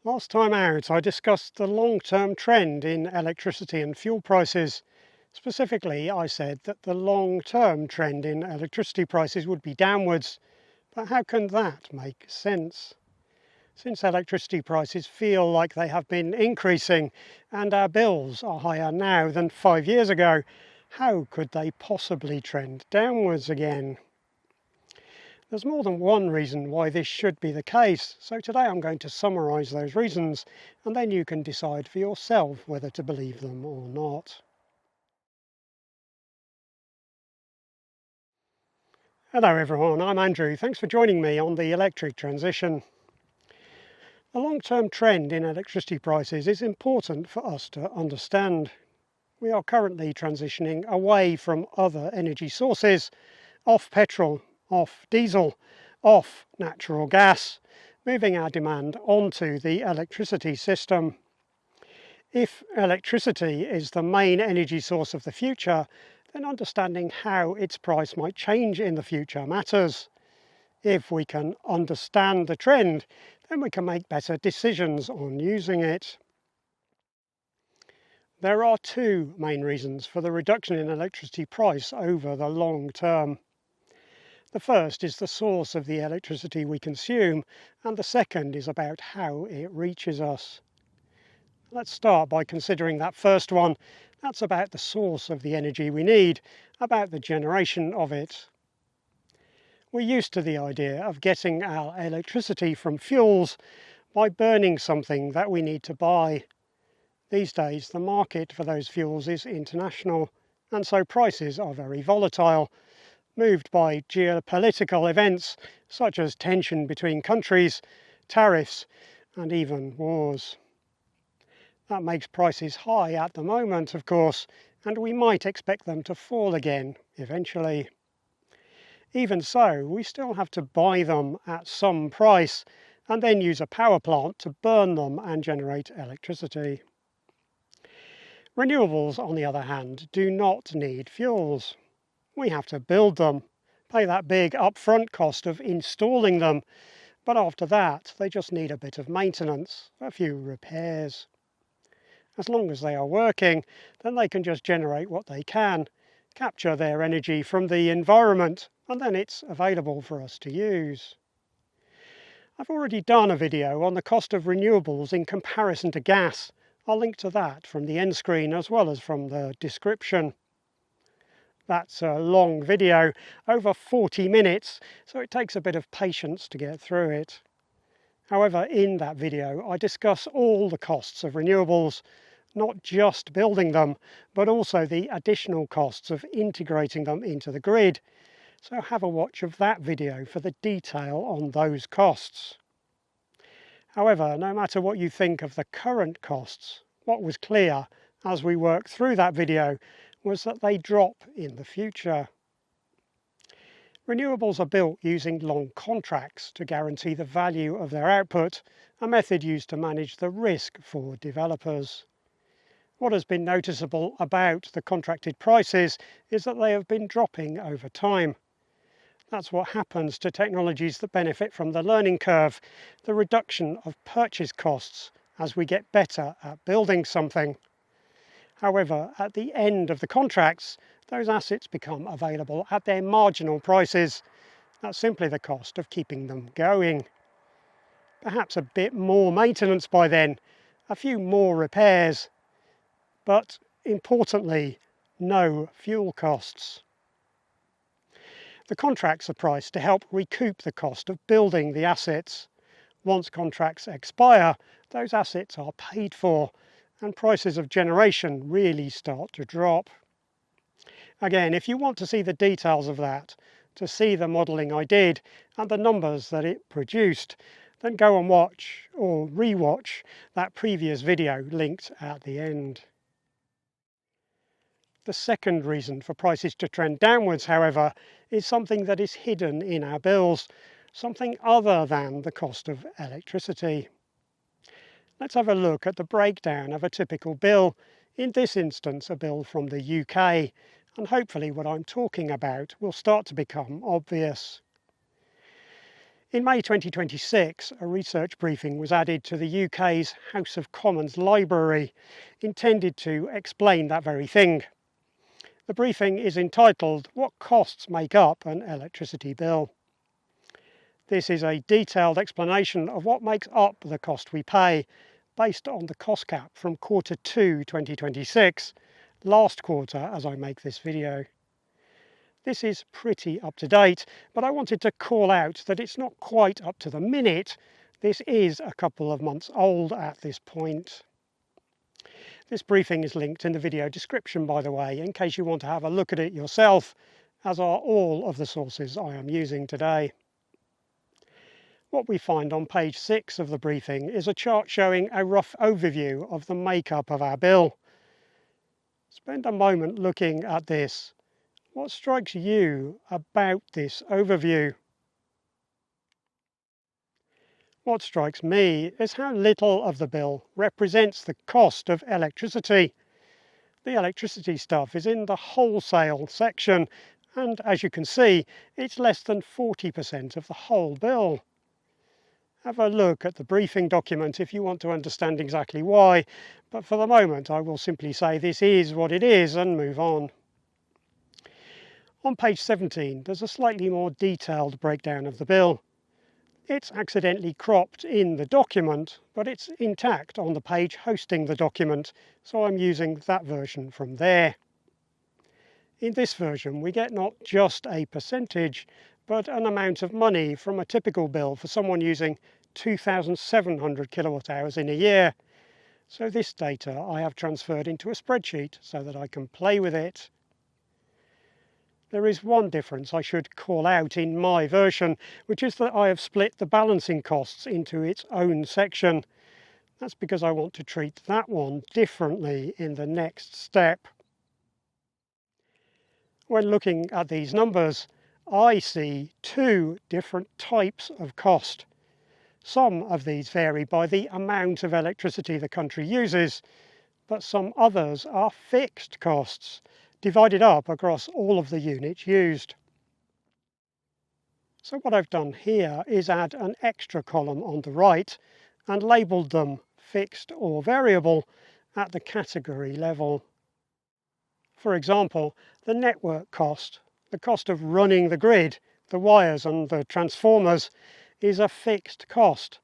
Last time out, I discussed the long-term trend in electricity and fuel prices. Specifically, I said that the long-term trend in electricity prices would be downwards. But how can that make sense? Since electricity prices feel like they have been increasing and our bills are higher now than 5 years ago, how could they possibly trend downwards again? There's more than one reason why this should be the case, so today I'm going to summarise those reasons, and then you can decide for yourself whether to believe them or not. Hello everyone, I'm Andrew. Thanks for joining me on the electric transition. The long-term trend in electricity prices is important for us to understand. We are currently transitioning away from other energy sources, off petrol, off diesel, off natural gas, moving our demand onto the electricity system. If electricity is the main energy source of the future, then understanding how its price might change in the future matters. If we can understand the trend, then we can make better decisions on using it. There are two main reasons for the reduction in electricity price over the long term. The first is the source of the electricity we consume, and the second is about how it reaches us. Let's start by considering that first one. That's about the source of the energy we need, about the generation of it. We're used to the idea of getting our electricity from fuels by burning something that we need to buy. These days, the market for those fuels is international, and so prices are very volatile, moved by geopolitical events such as tension between countries, tariffs, and even wars. That makes prices high at the moment, of course, and we might expect them to fall again eventually. Even so, we still have to buy them at some price and then use a power plant to burn them and generate electricity. Renewables, on the other hand, do not need fuels. We have to build them, pay that big upfront cost of installing them, but after that they just need a bit of maintenance, a few repairs. As long as they are working, then they can just generate what they can, capture their energy from the environment, and then it's available for us to use. I've already done a video on the cost of renewables in comparison to gas. I'll link to that from the end screen as well as from the description. That's a long video, over 40 minutes, so it takes a bit of patience to get through it. However, in that video I discuss all the costs of renewables, not just building them, but also the additional costs of integrating them into the grid. So have a watch of that video for the detail on those costs. However, no matter what you think of the current costs, what was clear as we worked through that video was that they drop in the future. Renewables are built using long contracts to guarantee the value of their output, a method used to manage the risk for developers. What has been noticeable about the contracted prices is that they have been dropping over time. That's what happens to technologies that benefit from the learning curve, the reduction of purchase costs as we get better at building something. However, at the end of the contracts, those assets become available at their marginal prices. That's simply the cost of keeping them going. Perhaps a bit more maintenance by then, a few more repairs, but importantly, no fuel costs. The contracts are priced to help recoup the cost of building the assets. Once contracts expire, those assets are paid for, and prices of generation really start to drop. Again, if you want to see the details of that, to see the modelling I did and the numbers that it produced, then go and watch or re-watch that previous video linked at the end. The second reason for prices to trend downwards, however, is something that is hidden in our bills, something other than the cost of electricity. Let's have a look at the breakdown of a typical bill, in this instance a bill from the UK, and hopefully what I'm talking about will start to become obvious. In May 2026, a research briefing was added to the UK's House of Commons library, intended to explain that very thing. The briefing is entitled, "What Costs Make Up an Electricity Bill?" This is a detailed explanation of what makes up the cost we pay, based on the cost cap from Q2 2026, last quarter as I make this video. This is pretty up to date, but I wanted to call out that it's not quite up to the minute. This is a couple of months old at this point. This briefing is linked in the video description, by the way, in case you want to have a look at it yourself, as are all of the sources I am using today. What we find on page 6 of the briefing is a chart showing a rough overview of the makeup of our bill. Spend a moment looking at this. What strikes you about this overview? What strikes me is how little of the bill represents the cost of electricity. The electricity stuff is in the wholesale section, and as you can see, it's less than 40% of the whole bill. Have a look at the briefing document if you want to understand exactly why, but for the moment I will simply say this is what it is and move on. On page 17 there's a slightly more detailed breakdown of the bill. It's accidentally cropped in the document, but it's intact on the page hosting the document, so I'm using that version from there. In this version we get not just a percentage, but an amount of money from a typical bill for someone using 2,700 kilowatt hours in a year. So this data I have transferred into a spreadsheet so that I can play with it. There is one difference I should call out in my version, which is that I have split the balancing costs into its own section. That's because I want to treat that one differently in the next step. When looking at these numbers, I see two different types of cost. Some of these vary by the amount of electricity the country uses, but some others are fixed costs, divided up across all of the units used. So what I've done here is add an extra column on the right and labelled them fixed or variable at the category level. For example, the network cost, the cost of running the grid, the wires and the transformers, is a fixed cost.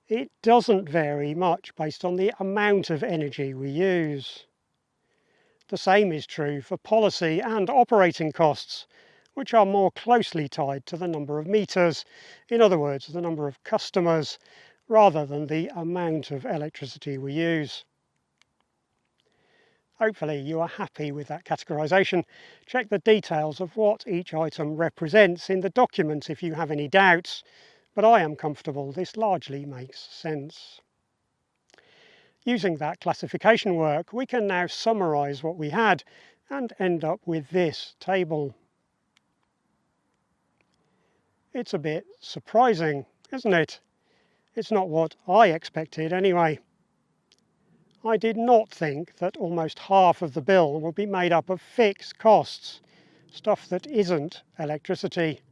It doesn't vary much based on the amount of energy we use. The same is true for policy and operating costs, which are more closely tied to the number of meters, in other words, the number of customers, rather than the amount of electricity we use. Hopefully you are happy with that categorisation. Check the details of what each item represents in the document if you have any doubts, but I am comfortable this largely makes sense. Using that classification work, we can now summarise what we had and end up with this table. It's a bit surprising, isn't it? It's not what I expected anyway. I did not think that almost half of the bill would be made up of fixed costs, stuff that isn't electricity.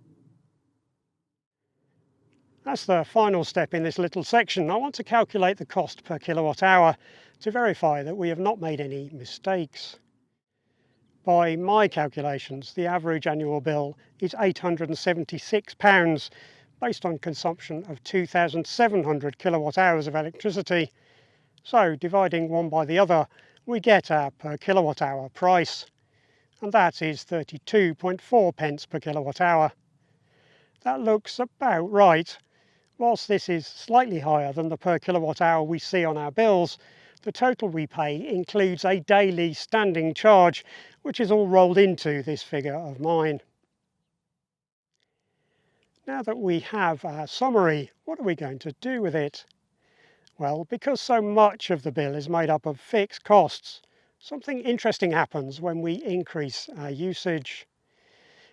As the final step in this little section, I want to calculate the cost per kilowatt hour to verify that we have not made any mistakes. By my calculations, the average annual bill is £876, based on consumption of 2,700 kilowatt hours of electricity. So, dividing one by the other, we get our per kilowatt hour price, and that is 32.4 pence per kilowatt hour. That looks about right. Whilst this is slightly higher than the per kilowatt hour we see on our bills, the total we pay includes a daily standing charge, which is all rolled into this figure of mine. Now that we have our summary, what are we going to do with it? Well, because so much of the bill is made up of fixed costs, something interesting happens when we increase our usage.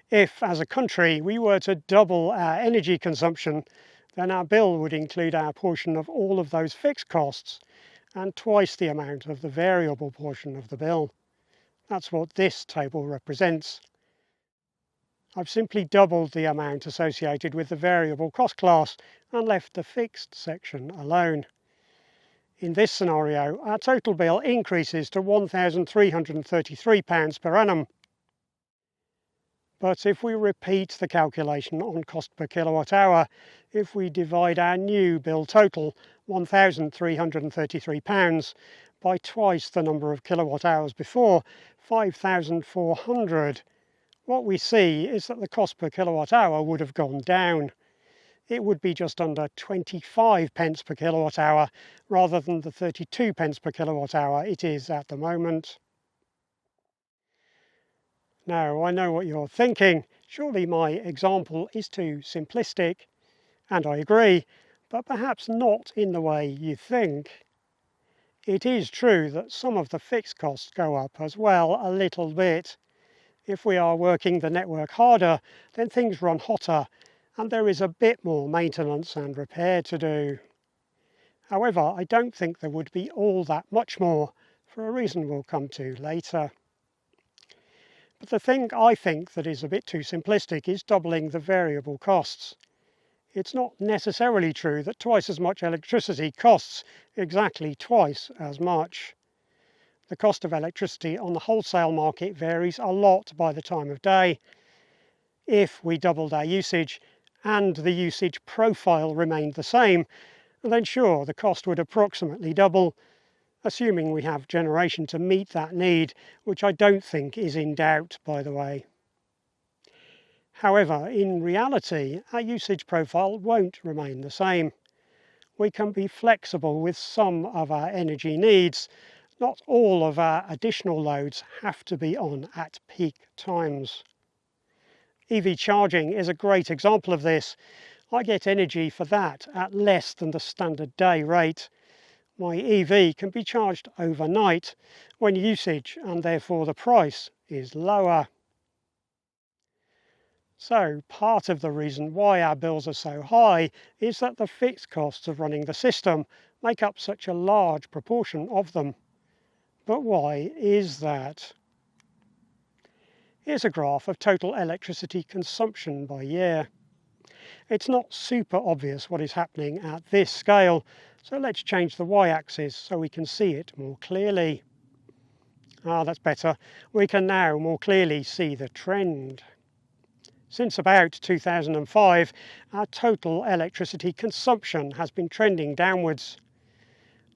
If, as a country, we were to double our energy consumption, then our bill would include our portion of all of those fixed costs and twice the amount of the variable portion of the bill. That's what this table represents. I've simply doubled the amount associated with the variable cost class and left the fixed section alone. In this scenario, our total bill increases to £1,333 per annum. But if we repeat the calculation on cost per kilowatt hour, if we divide our new bill total, £1,333, by twice the number of kilowatt hours before, 5,400, what we see is that the cost per kilowatt hour would have gone down. It would be just under 25 pence per kilowatt hour rather than the 32 pence per kilowatt hour it is at the moment. Now, I know what you're thinking. Surely my example is too simplistic, and I agree, but perhaps not in the way you think. It is true that some of the fixed costs go up as well a little bit. If we are working the network harder, then things run hotter, and there is a bit more maintenance and repair to do. However, I don't think there would be all that much more, for a reason we'll come to later. But the thing I think that is a bit too simplistic is doubling the variable costs. It's not necessarily true that twice as much electricity costs exactly twice as much. The cost of electricity on the wholesale market varies a lot by the time of day. If we doubled our usage and the usage profile remained the same, then sure, the cost would approximately double, assuming we have generation to meet that need, which I don't think is in doubt, by the way. However, in reality, our usage profile won't remain the same. We can be flexible with some of our energy needs. Not all of our additional loads have to be on at peak times. EV charging is a great example of this. I get energy for that at less than the standard day rate. My EV can be charged overnight when usage and therefore the price is lower. So part of the reason why our bills are so high is that the fixed costs of running the system make up such a large proportion of them. But why is that? Here's a graph of total electricity consumption by year. It's not super obvious what is happening at this scale, so let's change the y-axis so we can see it more clearly. That's better. We can now more clearly see the trend. Since about 2005, our total electricity consumption has been trending downwards.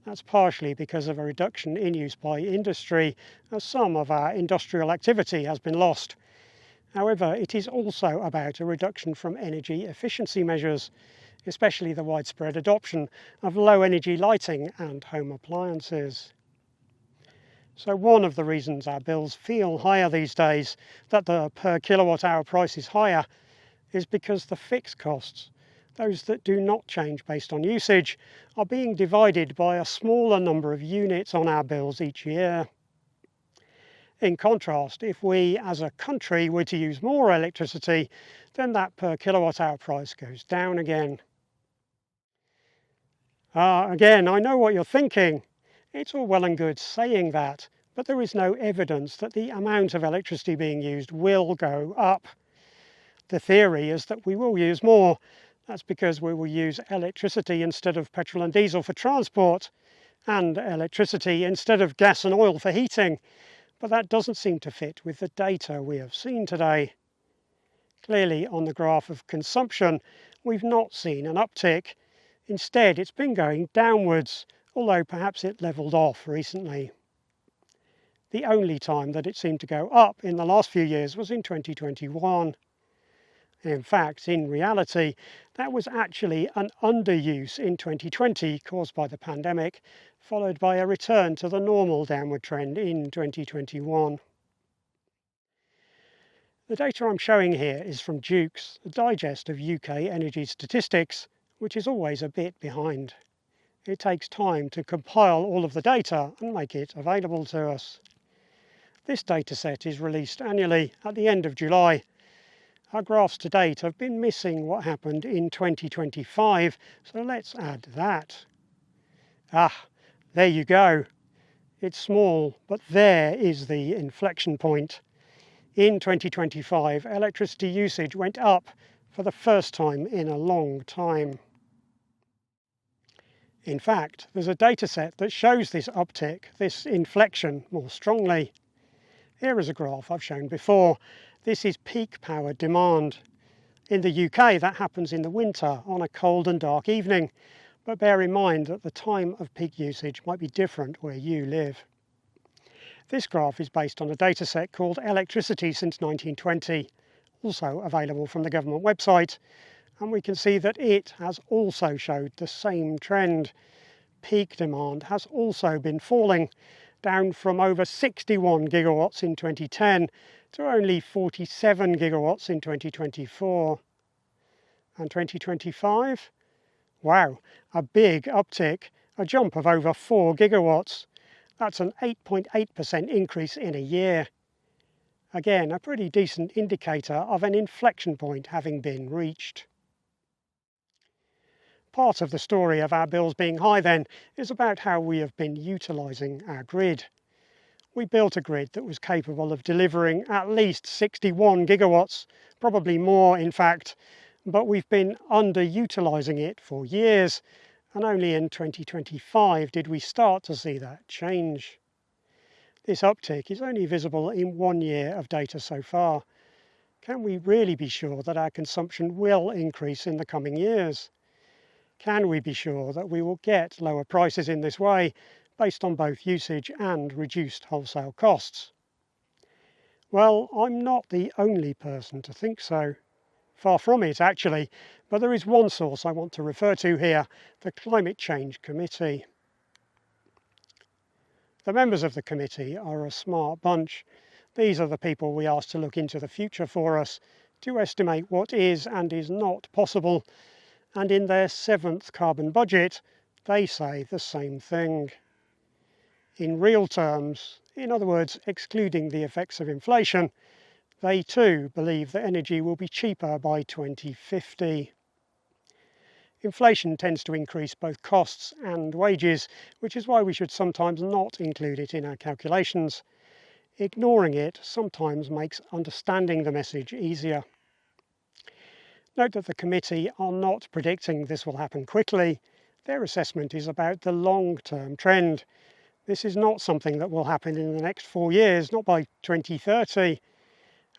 That's partially because of a reduction in use by industry, as some of our industrial activity has been lost. However, it is also about a reduction from energy efficiency measures, especially the widespread adoption of low-energy lighting and home appliances. So one of the reasons our bills feel higher these days, that the per kilowatt hour price is higher, is because the fixed costs, those that do not change based on usage, are being divided by a smaller number of units on our bills each year. In contrast, if we as a country were to use more electricity, then that per kilowatt hour price goes down again. Again, I know what you're thinking. It's all well and good saying that, but there is no evidence that the amount of electricity being used will go up. The theory is that we will use more. That's because we will use electricity instead of petrol and diesel for transport, and electricity instead of gas and oil for heating. But that doesn't seem to fit with the data we have seen today. Clearly, on the graph of consumption, we've not seen an uptick. Instead, it's been going downwards, although perhaps it levelled off recently. The only time that it seemed to go up in the last few years was in 2021. In fact, in reality, that was actually an underuse in 2020 caused by the pandemic, followed by a return to the normal downward trend in 2021. The data I'm showing here is from Duke's, the digest of UK energy statistics, which is always a bit behind. It takes time to compile all of the data and make it available to us. This dataset is released annually at the end of July. Our graphs to date have been missing what happened in 2025, so let's add that. There you go. It's small, but there is the inflection point. In 2025, electricity usage went up for the first time in a long time. In fact, there's a dataset that shows this uptick, this inflection, more strongly. Here is a graph I've shown before. This is peak power demand. In the UK, that happens in the winter on a cold and dark evening, but bear in mind that the time of peak usage might be different where you live. This graph is based on a dataset called Electricity since 1920, also available from the government website, and we can see that it has also showed the same trend. Peak demand has also been falling, down from over 61 gigawatts in 2010 to only 47 gigawatts in 2024. And 2025? Wow, a big uptick, a jump of over 4 gigawatts. That's an 8.8% increase in a year. Again, a pretty decent indicator of an inflection point having been reached. Part of the story of our bills being high then is about how we have been utilising our grid. We built a grid that was capable of delivering at least 61 gigawatts, probably more in fact, but we've been underutilising it for years, and only in 2025 did we start to see that change. This uptick is only visible in 1 year of data so far. Can we really be sure that our consumption will increase in the coming years? Can we be sure that we will get lower prices in this way, based on both usage and reduced wholesale costs? Well, I'm not the only person to think so. Far from it, actually, but there is one source I want to refer to here, the Climate Change Committee. The members of the committee are a smart bunch. These are the people we ask to look into the future for us, to estimate what is and is not possible, and in their 7th carbon budget, they say the same thing. In real terms, in other words, excluding the effects of inflation, they too believe that energy will be cheaper by 2050. Inflation tends to increase both costs and wages, which is why we should sometimes not include it in our calculations. Ignoring it sometimes makes understanding the message easier. Note that the committee are not predicting this will happen quickly. Their assessment is about the long-term trend. This is not something that will happen in the next 4 years, not by 2030.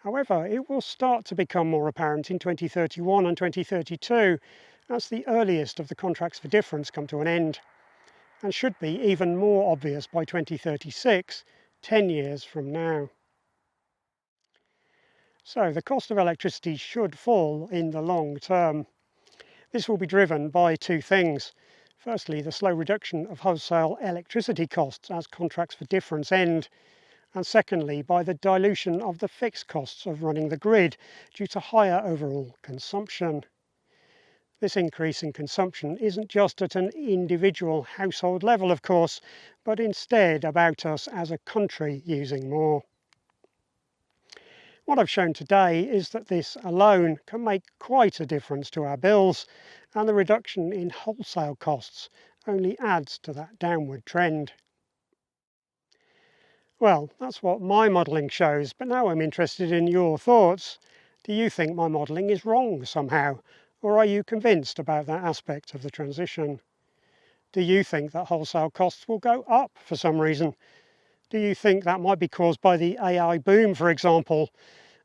However, it will start to become more apparent in 2031 and 2032 as the earliest of the contracts for difference come to an end, and should be even more obvious by 2036, 10 years from now. So the cost of electricity should fall in the long term. This will be driven by two things. Firstly, the slow reduction of wholesale electricity costs as contracts for difference end, and secondly, by the dilution of the fixed costs of running the grid due to higher overall consumption. This increase in consumption isn't just at an individual household level, of course, but instead about us as a country using more. What I've shown today is that this alone can make quite a difference to our bills, and the reduction in wholesale costs only adds to that downward trend. Well, that's what my modelling shows, but now I'm interested in your thoughts. Do you think my modelling is wrong somehow, or are you convinced about that aspect of the transition? Do you think that wholesale costs will go up for some reason? Do you think that might be caused by the AI boom, for example?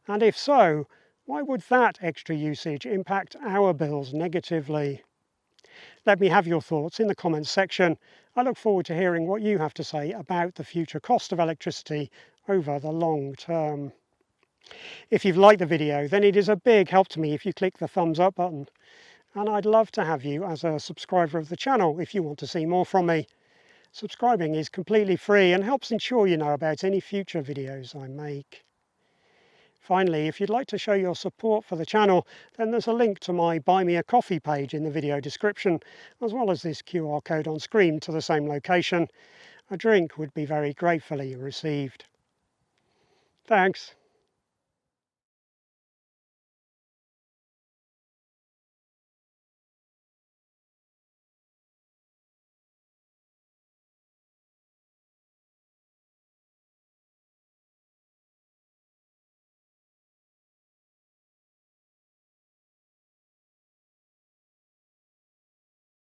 And if so, why would that extra usage impact our bills negatively? Let me have your thoughts in the comments section. I look forward to hearing what you have to say about the future cost of electricity over the long term. If you've liked the video, then it is a big help to me if you click the thumbs up button. And I'd love to have you as a subscriber of the channel if you want to see more from me. Subscribing is completely free and helps ensure you know about any future videos I make. Finally, if you'd like to show your support for the channel, then there's a link to my Buy Me a Coffee page in the video description, as well as this QR code on screen to the same location. A drink would be very gratefully received. Thanks.